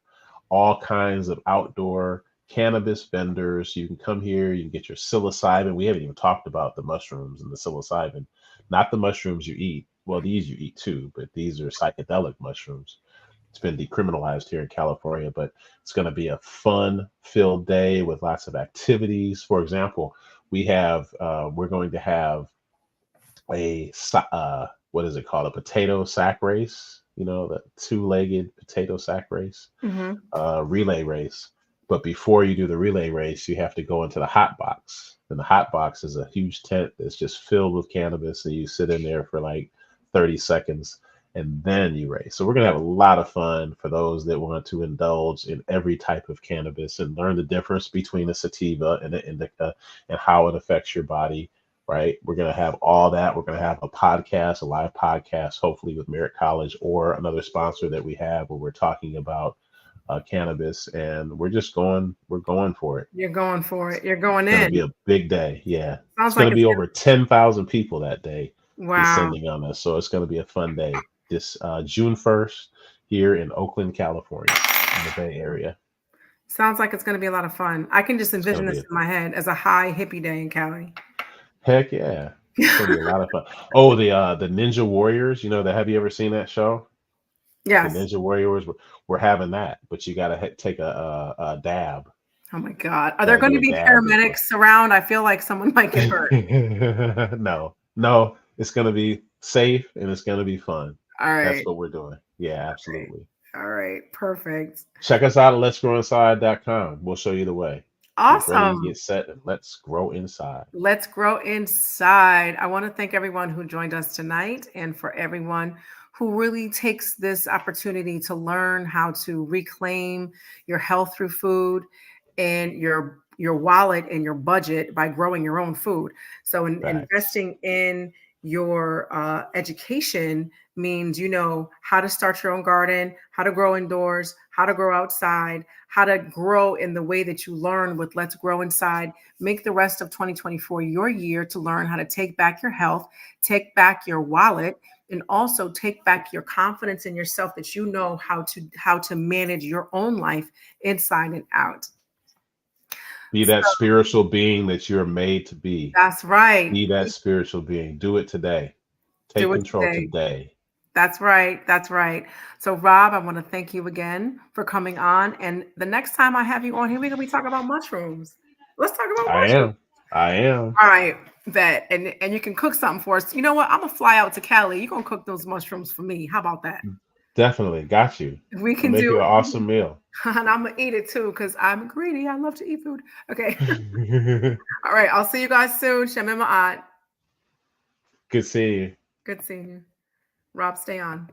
all kinds of outdoor cannabis vendors. You can come here, you can get your psilocybin. We haven't even talked about the mushrooms and the psilocybin, not the mushrooms you eat. Well, these you eat too, but these are psychedelic mushrooms. It's been decriminalized here in California, but it's going to be a fun filled day with lots of activities. For example, we're going to have what is it called? A potato sack race. The two-legged potato sack race, Hmm. relay race. But before you do the relay race, you have to go into the hot box. And the hot box is a huge tent that's just filled with cannabis, and you sit in there for like 30 seconds and then you race. So we're gonna have a lot of fun for those that want to indulge in every type of cannabis and learn the difference between a sativa and an indica and how it affects your body. Right, we're gonna have all that. We're gonna have a podcast, a live podcast, hopefully with Merritt College or another sponsor that we have, where we're talking about cannabis, and we're going for it. You're going for it. You're going It's going to be in. a big day. Yeah. It's Sounds going like to it's be gonna. over 10,000 people that day Wow. descending on us. So it's going to be a fun day. This June 1st here in Oakland, California, in the Bay Area. Sounds like it's going to be a lot of fun. I can just It's going envision to this be, in my head as a high hippie day in Cali. heck yeah. It's going to be a lot of fun. Oh, the Ninja Warriors, have you ever seen that show? The Yes. Ninja Warriors, we're having that, but you got to take a dab. Oh my God. Are Got there to going do to a be dab before. paramedics around? I feel like someone might get hurt. No, no, it's gonna be safe and it's gonna be fun. All That's right. what we're doing. Yeah, absolutely. All right. Perfect. Check us out at letsgrowinside.com. We'll show you the way. Get ready, Awesome. get set, and let's grow inside. Let's grow inside. I want to thank everyone who joined us tonight and for everyone who really takes this opportunity to learn how to reclaim your health through food and your wallet and your budget by growing your own food. So Facts. investing in your education means you know how to start your own garden, how to grow indoors, how to grow outside, how to grow in the way that you learn with Let's Grow Inside. Make the rest of 2024 your year to learn how to take back your health, take back your wallet, and also take back your confidence in yourself that you know how to manage your own life inside and out. Be So that spiritual being that you're made to be. that's right. Be that spiritual being. Do it today. Do Take it control today. today. That's right. That's right. So, Rob, I want to thank you again for coming on. And the next time I have you on here, we're going to be talking about mushrooms. Let's talk about I mushrooms. am. I am. All right, bet. And you can cook something for us. You know what? I'm gonna fly out to Cali. You're gonna cook those mushrooms for me. How about that? Definitely. Got you. We I'll can make you do an awesome meal. and I'm gonna eat it too because I'm greedy. I love to eat food. Okay. All right. I'll see you guys soon. Shamima aunt. Good seeing you. Good seeing you. Rob, stay on.